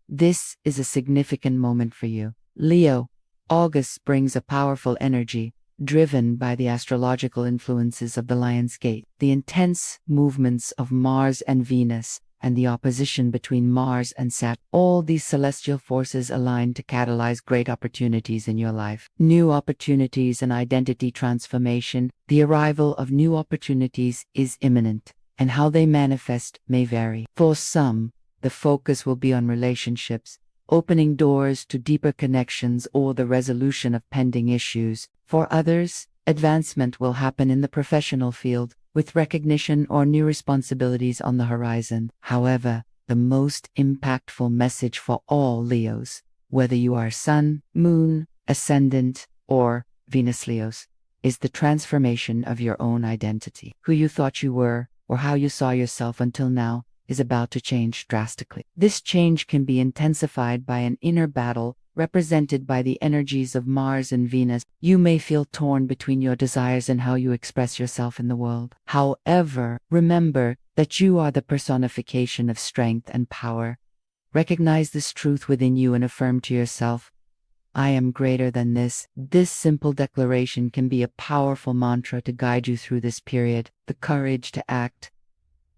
This is a significant moment for you. Leo, August brings a powerful energy, driven by the astrological influences of the Lion's Gate, the intense movements of Mars and Venus, and the opposition between Mars and Saturn. All these celestial forces align to catalyze great opportunities in your life. New opportunities and identity transformation. The arrival of new opportunities is imminent, and how they manifest may vary. For some, the focus will be on relationships, opening doors to deeper connections or the resolution of pending issues. For others, advancement will happen in the professional field, with recognition or new responsibilities on the horizon. However, the most impactful message for all Leos, whether you are Sun, Moon, Ascendant, or Venus Leos, is the transformation of your own identity. Who you thought you were, or how you saw yourself until now, is about to change drastically. This change can be intensified by an inner battle represented by the energies of Mars and Venus. You may feel torn between your desires and how you express yourself in the world. However, remember that you are the personification of strength and power. Recognize this truth within you and affirm to yourself, I am greater than this. This simple declaration can be a powerful mantra to guide you through this period. The courage to act.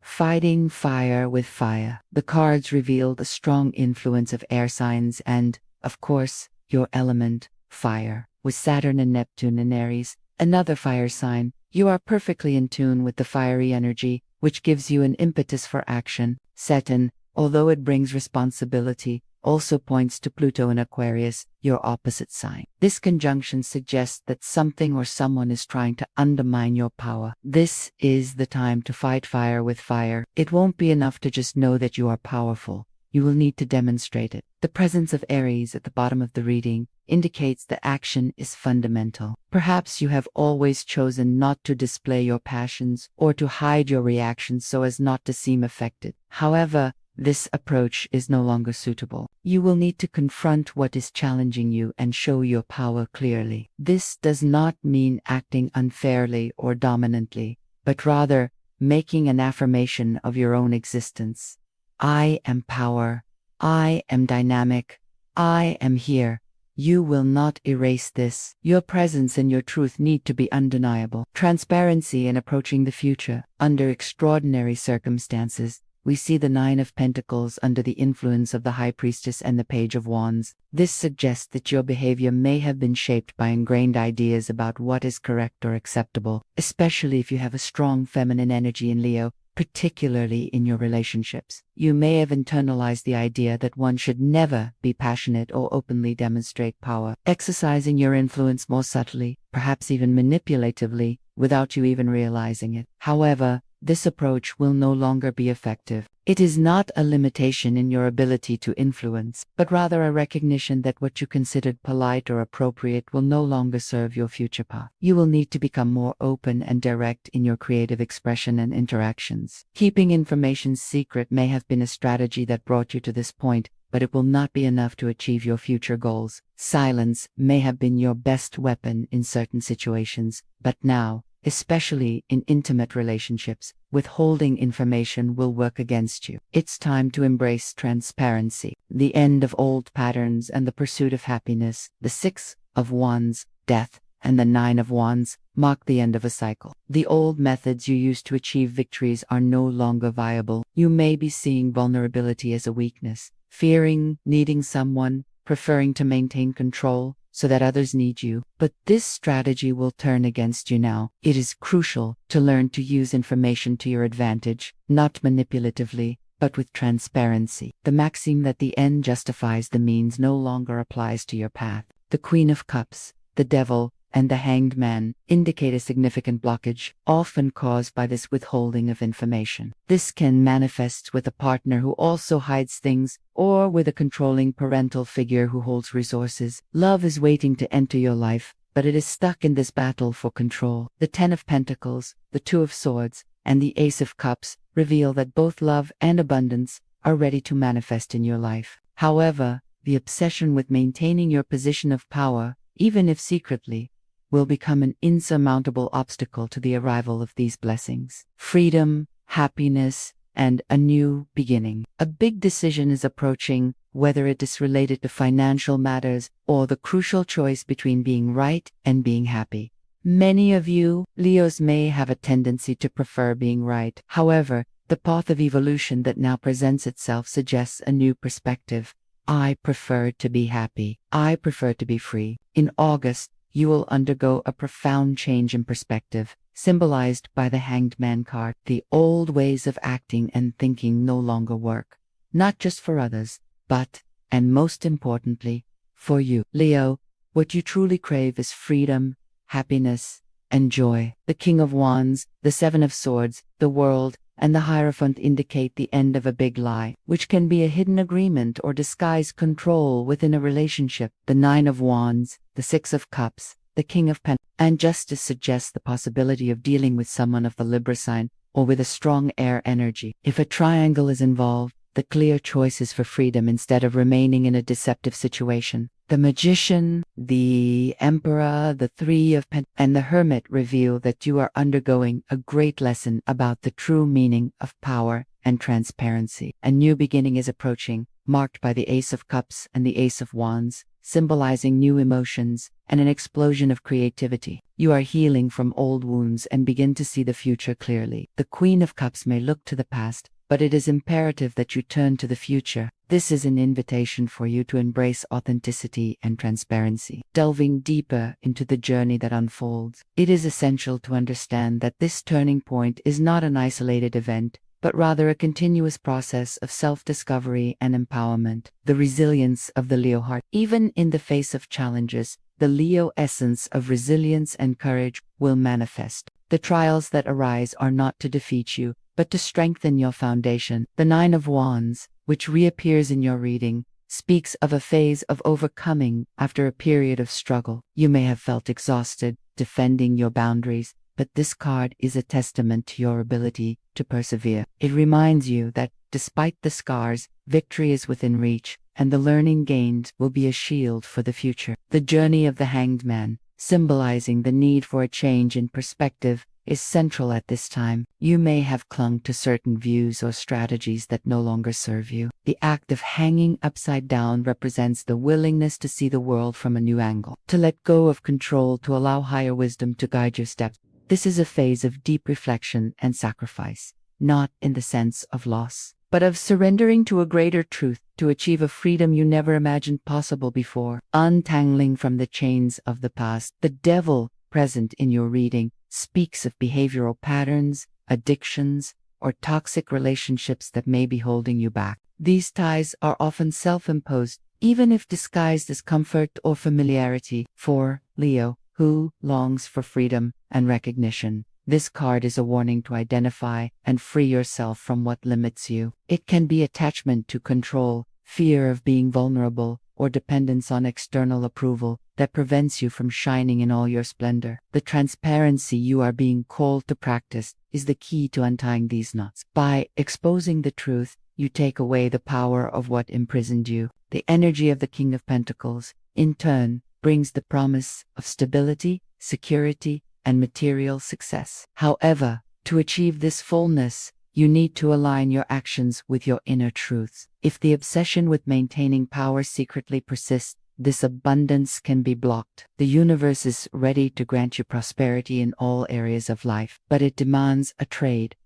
Fighting fire with fire. The cards revealed a strong influence of air signs and, of course, your element, fire. With Saturn and Neptune in Aries, another fire sign, you are perfectly in tune with the fiery energy, which gives you an impetus for action. Saturn, although it brings responsibility, also points to Pluto in Aquarius, your opposite sign. This conjunction suggests that something or someone is trying to undermine your power. This is the time to fight fire with fire. It won't be enough to just know that you are powerful. You will need to demonstrate it. The presence of Aries at the bottom of the reading indicates that action is fundamental. Perhaps you have always chosen not to display your passions or to hide your reactions so as not to seem affected. However, this approach is no longer suitable. You will need to confront what is challenging you and show your power clearly. This does not mean acting unfairly or dominantly, but rather making an affirmation of your own existence. I am power. I am dynamic. I am here. You will not erase this. Your presence and your truth need to be undeniable. Transparency in approaching the future. Under extraordinary circumstances, we see the Nine of Pentacles under the influence of the High Priestess and the Page of Wands. This suggests that your behavior may have been shaped by ingrained ideas about what is correct or acceptable, especially if you have a strong feminine energy in Leo, particularly in your relationships. You may have internalized the idea that one should never be passionate or openly demonstrate power, exercising your influence more subtly, perhaps even manipulatively, without you even realizing it. However, this approach will no longer be effective. It is not a limitation in your ability to influence, but rather a recognition that what you considered polite or appropriate will no longer serve your future path. You will need to become more open and direct in your creative expression and interactions. Keeping information secret may have been a strategy that brought you to this point, but it will not be enough to achieve your future goals. Silence may have been your best weapon in certain situations, but now, especially in intimate relationships, withholding information will work against you. It's time to embrace transparency, the end of old patterns and the pursuit of happiness. The Six of Wands, death, and the Nine of Wands mark the end of a cycle. The old methods you used to achieve victories are no longer viable. You may be seeing vulnerability as a weakness, fearing needing someone, preferring to maintain control so that others need you. But this strategy will turn against you now. It is crucial to learn to use information to your advantage, not manipulatively, but with transparency. The maxim that the end justifies the means no longer applies to your path. The Queen of Cups, the Devil, and the Hanged Man indicate a significant blockage, often caused by this withholding of information. This can manifest with a partner who also hides things, or with a controlling parental figure who holds resources. Love is waiting to enter your life, but it is stuck in this battle for control. The Ten of Pentacles, the Two of Swords, and the Ace of Cups reveal that both love and abundance are ready to manifest in your life. However, the obsession with maintaining your position of power, even if secretly, will become an insurmountable obstacle to the arrival of these blessings. Freedom, happiness, and a new beginning. A big decision is approaching, whether it is related to financial matters or the crucial choice between being right and being happy. Many of you, Leos, may have a tendency to prefer being right. However, the path of evolution that now presents itself suggests a new perspective. I prefer to be happy. I prefer to be free. In August, you will undergo a profound change in perspective, symbolized by the Hanged Man card. The old ways of acting and thinking no longer work, not just for others, but, and most importantly, for you. Leo, what you truly crave is freedom, happiness, and joy. The King of Wands, the Seven of Swords, the World, and the Hierophant indicate the end of a big lie, which can be a hidden agreement or disguised control within a relationship. The Nine of Wands, the Six of Cups, the King of Pentacles, and Justice suggests the possibility of dealing with someone of the Libra sign or with a strong air energy. If a triangle is involved, the clear choice is for freedom instead of remaining in a deceptive situation. The Magician, the Emperor, the Three of Pentacles, and the Hermit reveal that you are undergoing a great lesson about the true meaning of power and transparency. A new beginning is approaching, marked by the Ace of Cups and the Ace of Wands, symbolizing new emotions and an explosion of creativity. You are healing from old wounds and begin to see the future clearly. The Queen of Cups may look to the past, but it is imperative that you turn to the future. This is an invitation for you to embrace authenticity and transparency. Delving deeper into the journey that unfolds, it is essential to understand that this turning point is not an isolated event, but rather a continuous process of self-discovery and empowerment. The resilience of the Leo heart. Even in the face of challenges, the Leo essence of resilience and courage will manifest. The trials that arise are not to defeat you, but to strengthen your foundation. The Nine of Wands, which reappears in your reading, speaks of a phase of overcoming after a period of struggle. You may have felt exhausted defending your boundaries, but this card is a testament to your ability to persevere. It reminds you that, despite the scars, victory is within reach, and the learning gained will be a shield for the future. The journey of the Hanged Man, symbolizing the need for a change in perspective, is central at this time. You may have clung to certain views or strategies that no longer serve you. The act of hanging upside down represents the willingness to see the world from a new angle, to let go of control, to allow higher wisdom to guide your steps. This is a phase of deep reflection and sacrifice, not in the sense of loss, but of surrendering to a greater truth to achieve a freedom you never imagined possible before. Untangling from the chains of the past. The Devil, present in your reading, speaks of behavioral patterns, addictions, or toxic relationships that may be holding you back. These ties are often self-imposed, even if disguised as comfort or familiarity. For Leo, who longs for freedom and recognition, this card is a warning to identify and free yourself from what limits you. It can be attachment to control, fear of being vulnerable, or dependence on external approval that prevents you from shining in all your splendor. The transparency you are being called to practice is the key to untying these knots. By exposing the truth, you take away the power of what imprisoned you. The energy of the King of Pentacles, in turn, brings the promise of stability, security, and material success. However, to achieve this fullness, you need to align your actions with your inner truths. If the obsession with maintaining power secretly persists, this abundance can be blocked. The universe is ready to grant you prosperity in all areas of life, but it demands a trade.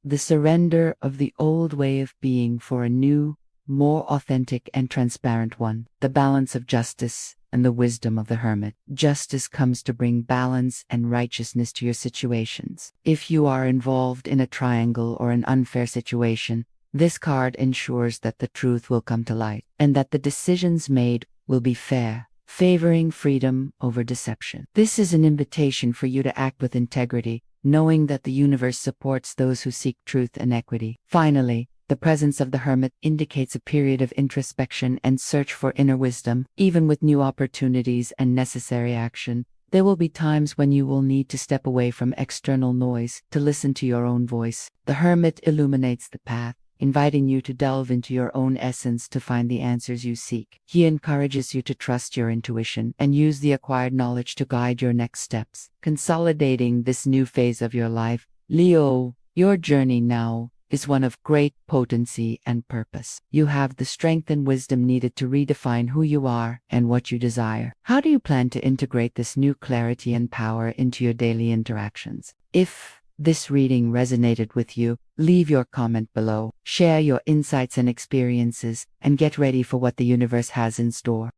The surrender of the old way of being for a new, more authentic and transparent one. The balance of justice and the wisdom of the Hermit. Justice comes to bring balance and righteousness to your situations. If you are involved in a triangle or an unfair situation, this card ensures that the truth will come to light, and that the decisions made will be fair, favoring freedom over deception. This is an invitation for you to act with integrity, knowing that the universe supports those who seek truth and equity. Finally, the presence of the Hermit indicates a period of introspection and search for inner wisdom. Even with new opportunities and necessary action, there will be times when you will need to step away from external noise to listen to your own voice. The Hermit illuminates the path, inviting you to delve into your own essence to find the answers you seek. He encourages you to trust your intuition and use the acquired knowledge to guide your next steps. Consolidating this new phase of your life, Leo, your journey now is one of great potency and purpose. You have the strength and wisdom needed to redefine who you are and what you desire. How do you plan to integrate this new clarity and power into your daily interactions? If this reading resonated with you, leave your comment below, share your insights and experiences, and get ready for what the universe has in store.